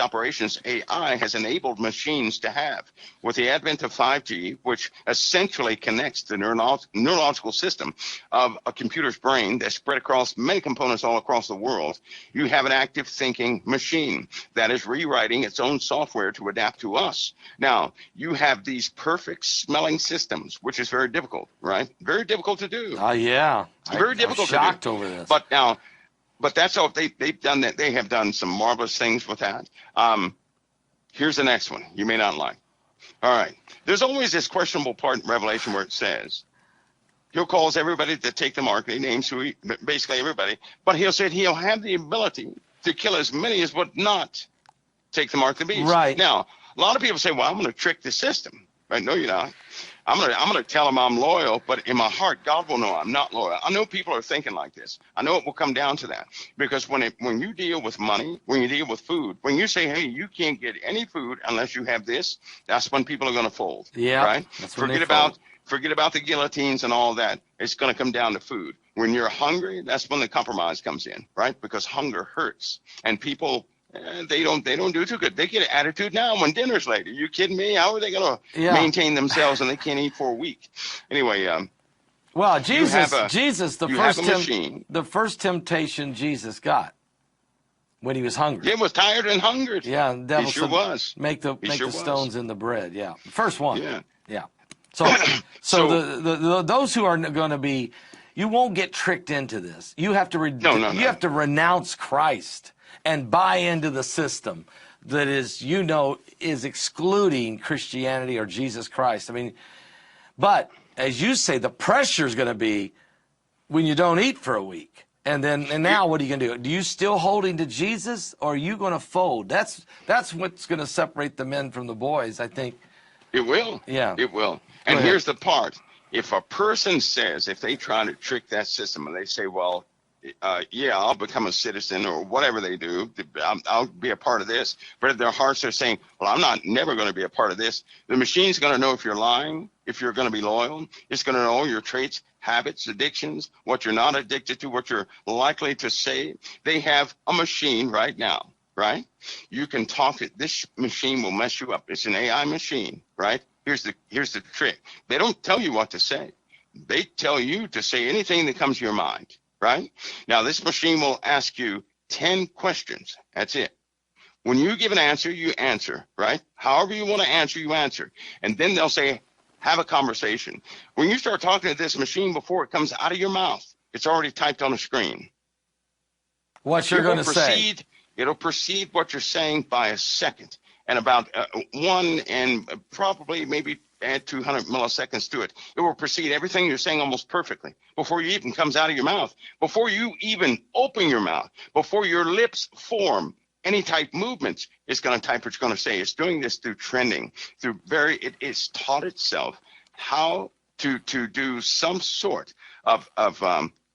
operations AI has enabled machines to have. With the advent of 5G, which essentially connects the neurological system of a computer's brain that's spread across many components all across the world, you have an active thinking machine that is rewriting its own software to adapt to us. Now, you have these perfect smelling systems, which is very difficult, right? Very difficult to do. Yeah. Very difficult to do. I'm shocked over this. But that's all they've done. That they have done some marvelous things with that. Here's the next one you may not like. All right. There's always this questionable part in Revelation where it says he'll cause everybody to take the mark. He names basically everybody. But he'll say he'll have the ability to kill as many as would not take the mark of the beast. Right. Now, a lot of people say, well, I'm going to trick the system. Right? No, you're not. I'm gonna tell them I'm loyal, but in my heart, God will know I'm not loyal. I know people are thinking like this. I know it will come down to that, because when you deal with money, when you deal with food, when you say, hey, you can't get any food unless you have this, that's when people are going to fold. Yeah. Right. Forget about the guillotines and all that. It's going to come down to food. When you're hungry, that's when the compromise comes in, right? Because hunger hurts, and people. They don't do too good. They get an attitude now when dinner's late. Are you kidding me? How are they going to maintain themselves and they can't eat for a week? Anyway, well, the first temptation Jesus got when he was hungry. He was tired and hungered. Yeah, the devil he sure was. Make the stones in the bread. Yeah, first one. Yeah. So those who are going to be, you won't get tricked into this. You have to you have to renounce Christ and buy into the system that is excluding Christianity or Jesus Christ. I mean, but as you say, the pressure is going to be when you don't eat for a week. And now what are you going to do? Do you still holding to Jesus, or are you going to fold? That's what's going to separate the men from the boys, I think. It will. Yeah. It will. Go And ahead. here's the part. If a person says, if they try to trick that system and they say, well, yeah, I'll become a citizen or whatever they do, I'll be a part of this. But if their hearts are saying, well, I'm never going to be a part of this, the machine's going to know if you're lying, if you're going to be loyal. It's going to know your traits, habits, addictions, what you're not addicted to, what you're likely to say. They have a machine right now, right? You can talk it. This machine will mess you up. It's an AI machine, right? Here's the trick. They don't tell you what to say. They tell you to say anything that comes to your mind, right? Now, this machine will ask you 10 questions. That's it. When you give an answer, you answer, right? However you want to answer, you answer. And then they'll say, have a conversation. When you start talking to this machine before it comes out of your mouth, it's already typed on a screen. What you're going to say. It'll precede what you're saying by a second. And about 1 and probably maybe add 200 milliseconds to it. It will precede everything you're saying almost perfectly before you even comes out of your mouth, before you even open your mouth, before your lips form any type movements. It's going to type what you're going to say. It's doing this through trending, it's taught itself how to do some sort of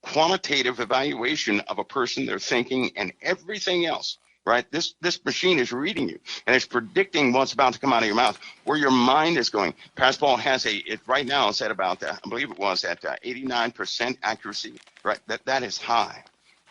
quantitative evaluation of a person, their thinking, and everything else. Right, this machine is reading you, and it's predicting what's about to come out of your mouth, where your mind is going. Pascal has it right now. It's at about, I believe it was at 89% accuracy. Right, that is high.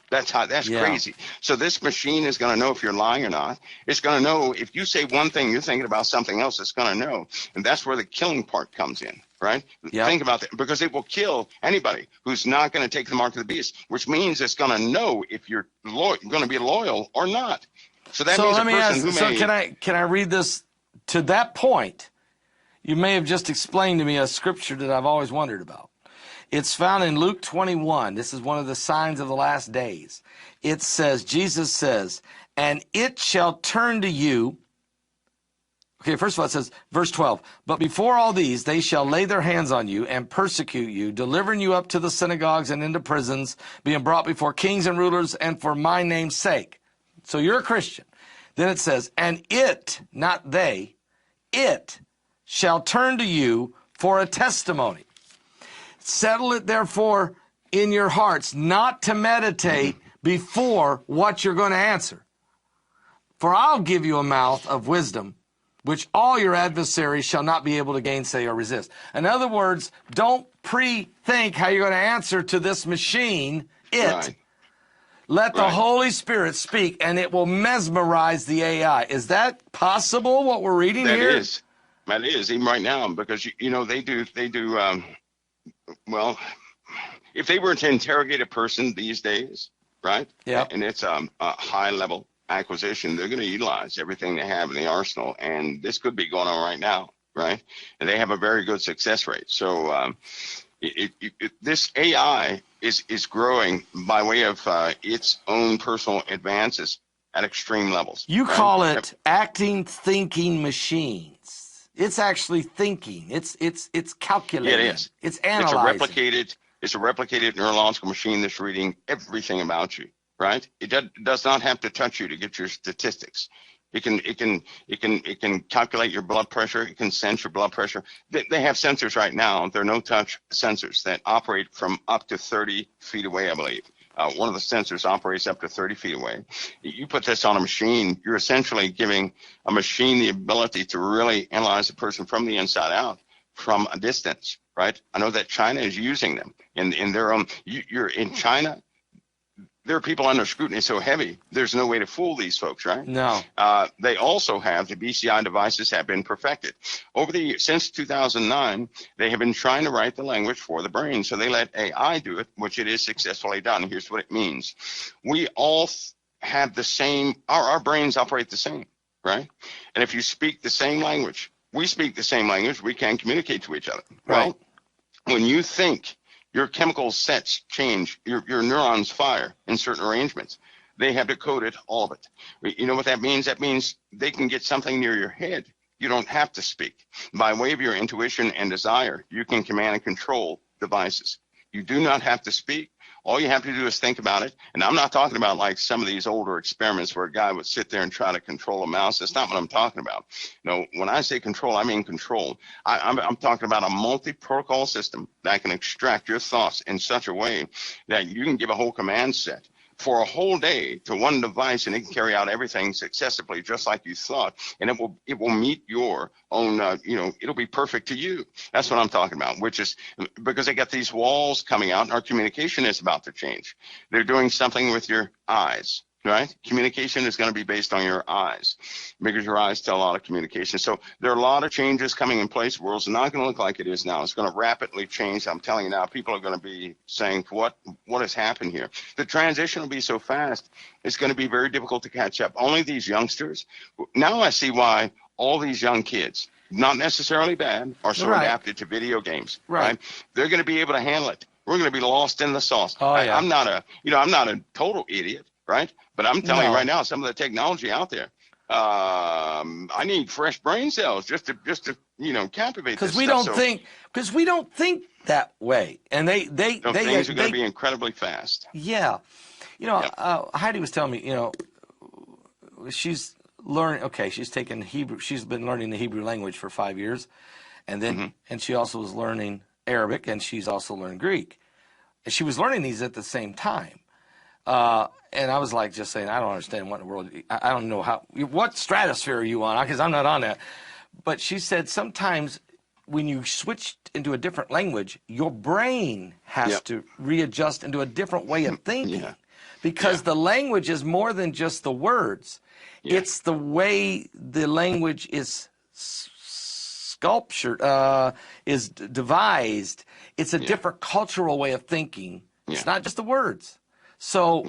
That's high. That's crazy. So this machine is going to know if you're lying or not. It's going to know if you say one thing, you're thinking about something else. It's going to know, and that's where the killing part comes in. Right? Yep. Think about that, because it will kill anybody who's not going to take the mark of the beast, which means it's going to know if you're going to be loyal or not. So that means let me ask. who So may, can I read this to that point? You may have just explained to me a scripture that I've always wondered about. It's found in Luke 21. This is one of the signs of the last days. It says, Jesus says, and it shall turn to you. Okay, first of all, it says, verse 12, but before all these, they shall lay their hands on you and persecute you, delivering you up to the synagogues and into prisons, being brought before kings and rulers, and for my name's sake. So you're a Christian. Then it says, and it, not they, it shall turn to you for a testimony. Settle it, therefore, in your hearts, not to meditate before what you're going to answer. For I'll give you a mouth of wisdom, which all your adversaries shall not be able to gainsay or resist. In other words, don't pre-think how you're going to answer to this machine. Right. Let the Holy Spirit speak, and it will mesmerize the AI. Is that possible, what we're reading here? That is, even right now, because, they do, well, if they were to interrogate a person these days, right? Yeah. And it's a high-level acquisition, they're going to utilize everything they have in the arsenal, and this could be going on right now, right? And they have a very good success rate. So this AI is growing by way of its own personal advances at extreme levels. You call it acting, thinking machines. It's actually thinking. It's calculating. Yeah, it is. It's analyzing. It's a replicated neurological machine that's reading everything about you. Right? It does not have to touch you to get your statistics. It can calculate your blood pressure. It can sense your blood pressure. They have sensors right now. They're no-touch sensors that operate from up to 30 feet away, I believe. One of the sensors operates up to 30 feet away. You put this on a machine, you're essentially giving a machine the ability to really analyze a person from the inside out from a distance, right? I know that China is using them in their own. You're in China. There are people under scrutiny so heavy, there's no way to fool these folks, right? No. They also have, the BCI devices have been perfected. Over the years, since 2009, they have been trying to write the language for the brain. So they let AI do it, which it is successfully done. Here's what it means. We all have the same, our brains operate the same, right? And if you speak the same language, we speak the same language, we can communicate to each other, right? When you think, your chemical sets change, your neurons fire in certain arrangements. They have decoded all of it. You know what that means? That means they can get something near your head. You don't have to speak. By way of your intuition and desire, you can command and control devices. You do not have to speak. All you have to do is think about it. And I'm not talking about like some of these older experiments where a guy would sit there and try to control a mouse. That's not what I'm talking about. No, when I say control, I mean control. I'm talking about a multi-protocol system that can extract your thoughts in such a way that you can give a whole command set for a whole day to one device, and it can carry out everything successively just like you thought, and it will meet your own it'll be perfect to you. That's what I'm talking about, which is because they got these walls coming out and our communication is about to change. They're doing something with your eyes. Right? Communication is going to be based on your eyes because your eyes tell a lot of communication. So there are a lot of changes coming in place. The world's not going to look like it is now. It's going to rapidly change. I'm telling you now, people are going to be saying, what has happened here? The transition will be so fast, it's going to be very difficult to catch up. Only these youngsters. Now I see why all these young kids, not necessarily bad, are so adapted to video games. Right? They're going to be able to handle it. We're going to be lost in the sauce. Oh, yeah. I'm not a total idiot. Right? But I'm telling you right now, some of the technology out there, I need fresh brain cells just to captivate this stuff. Because we don't think that way, and things are going to be incredibly fast. Yeah, Heidi was telling me, she's learning. Okay, she's taken Hebrew. She's been learning the Hebrew language for 5 years, and then and she also was learning Arabic, and she's also learned Greek, and she was learning these at the same time. And I was like, just saying, I don't understand what in the world, I don't know what stratosphere are you on? Because I'm not on that. But she said sometimes when you switch into a different language, your brain has to readjust into a different way of thinking. Because the language is more than just the words. It's the way the language is sculptured, is devised. It's a different cultural way of thinking. It's not just the words. So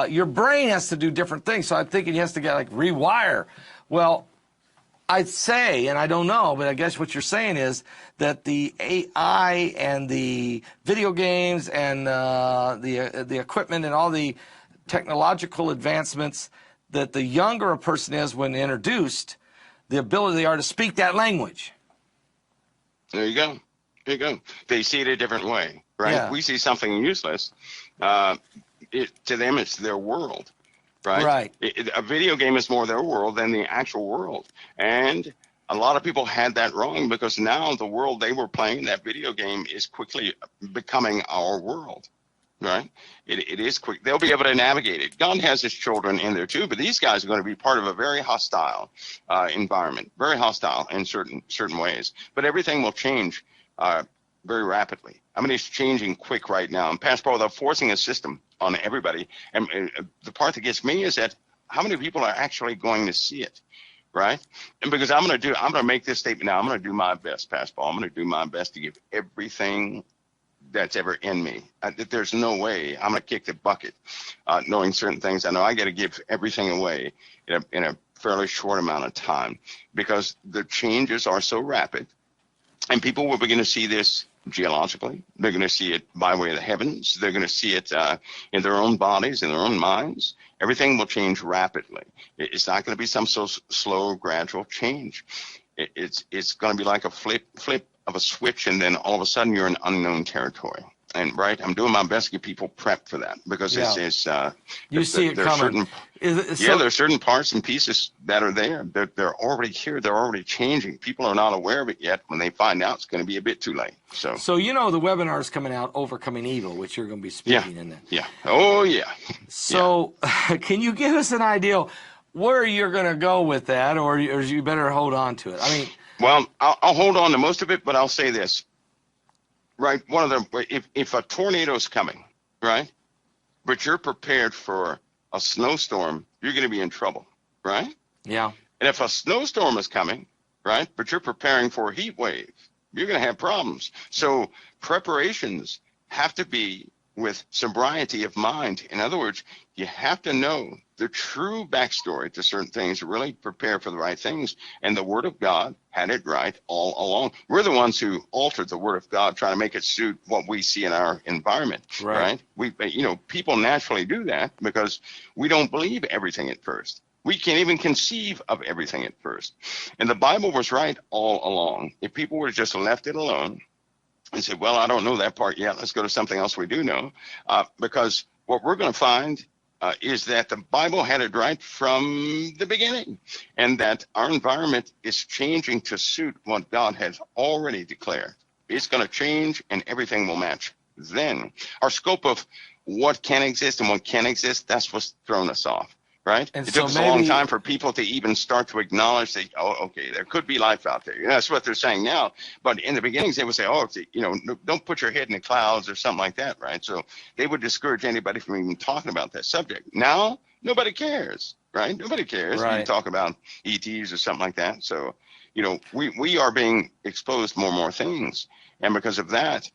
your brain has to do different things. So I'm thinking he has to get rewire. Well, I'd say, and I don't know, but I guess what you're saying is that the AI and the video games and the equipment and all the technological advancements, that the younger a person is when introduced, the ability they are to speak that language. There you go. There you go. They see it a different way, right? Yeah. We see something useless. To them, it's their world, right? A video game is more their world than the actual world. And a lot of people had that wrong because now the world they were playing, that video game, is quickly becoming our world, right? It is quick. They'll be able to navigate it. God has his children in there too, but these guys are going to be part of a very hostile environment, very hostile in certain ways. But everything will change very rapidly. I mean, it's changing quick right now. And Pastor Paul, they're forcing a system on everybody. And the part that gets me is that how many people are actually going to see it, right? And because I'm going to make this statement now. I'm going to do my best, Pastor Paul. I'm going to do my best to give everything that's ever in me. There's no way I'm going to kick the bucket knowing certain things. I know I got to give everything away in a fairly short amount of time because the changes are so rapid. And people will begin to see this geologically. They're going to see it by way of the heavens. They're going to see it in their own bodies, in their own minds. Everything will change rapidly. It's not going to be some so slow, gradual change. It's going to be like a flip of a switch, and then all of a sudden you're in unknown territory. And I'm doing my best to get people prepped for that because it's you see it coming. There are certain parts and pieces that are there. They're already here. They're already changing. People are not aware of it yet. When they find out, it's going to be a bit too late. So the webinar is coming out, Overcoming Evil, which you're going to be speaking in there. Yeah. Oh yeah. So can you give us an idea where you're going to go with that, or you better hold on to it? I mean, well, I'll hold on to most of it, but I'll say this. Right, if a tornado's coming, right, but you're prepared for a snowstorm, you're going to be in trouble, right? Yeah. And if a snowstorm is coming, right, but you're preparing for a heat wave, you're going to have problems. So preparations have to be with sobriety of mind. In other words, you have to know the true backstory to certain things to really prepare for the right things. And the Word of God had it right all along. We're the ones who altered the Word of God, trying to make it suit what we see in our environment, right? People naturally do that because we don't believe everything at first. We can't even conceive of everything at first. And the Bible was right all along. If people were just left it alone, and say, well, I don't know that part yet. Let's go to something else we do know. Because what we're going to find is that the Bible had it right from the beginning, and that our environment is changing to suit what God has already declared. It's going to change, and everything will match. Then our scope of what can exist and what can't exist, that's what's thrown us off, right? And it so took us a long maybe- time for people to even start to acknowledge that, oh, okay, there could be life out there. That's what they're saying now. But in the beginnings, they would say, oh, don't put your head in the clouds or something like that, right? So they would discourage anybody from even talking about that subject. Now, nobody cares, right? Nobody cares. Right. You talk about ETs or something like that. So, we are being exposed to more and more things. And because of that,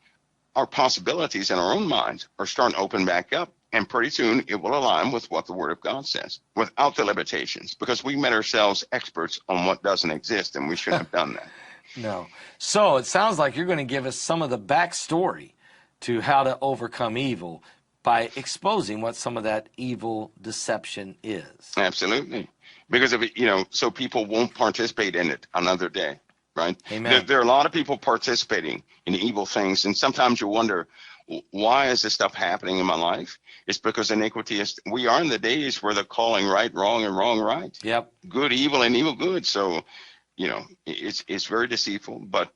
our possibilities in our own minds are starting to open back up. And pretty soon it will align with what the Word of God says without the limitations, because we made ourselves experts on what doesn't exist, and we shouldn't have done that. No. So it sounds like you're going to give us some of the backstory to how to overcome evil by exposing what some of that evil deception is. Absolutely. Because of it, so people won't participate in it another day, right? Amen. There are a lot of people participating in evil things, and sometimes you wonder, why is this stuff happening in my life? It's because iniquity is, we are in the days where they're calling right wrong and wrong right. Yep. Good evil and evil good. So, it's very deceitful, but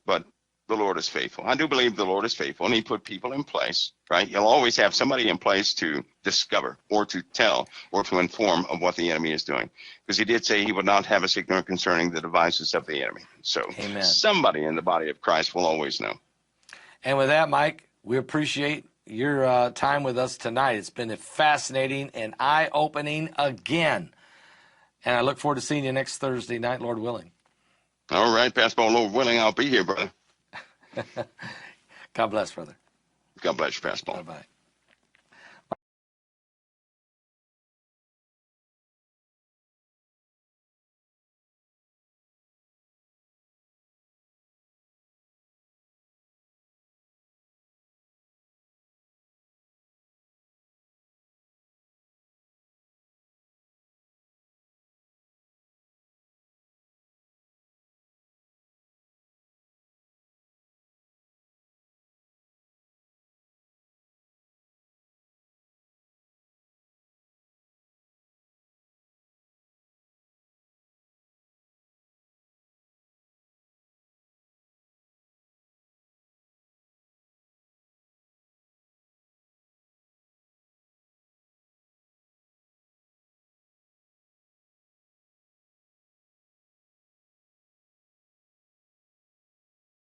the Lord is faithful. I do believe the Lord is faithful, and He put people in place, right? You'll always have somebody in place to discover or to tell or to inform of what the enemy is doing. Because He did say He would not have us ignorant concerning the devices of the enemy. So Amen. Somebody in the body of Christ will always know. And with that, Mike, we appreciate your time with us tonight. It's been fascinating and eye-opening again. And I look forward to seeing you next Thursday night, Lord willing. All right, Pastor Paul, Lord willing, I'll be here, brother. God bless, brother. God bless you, Pastor Paul. Bye-bye.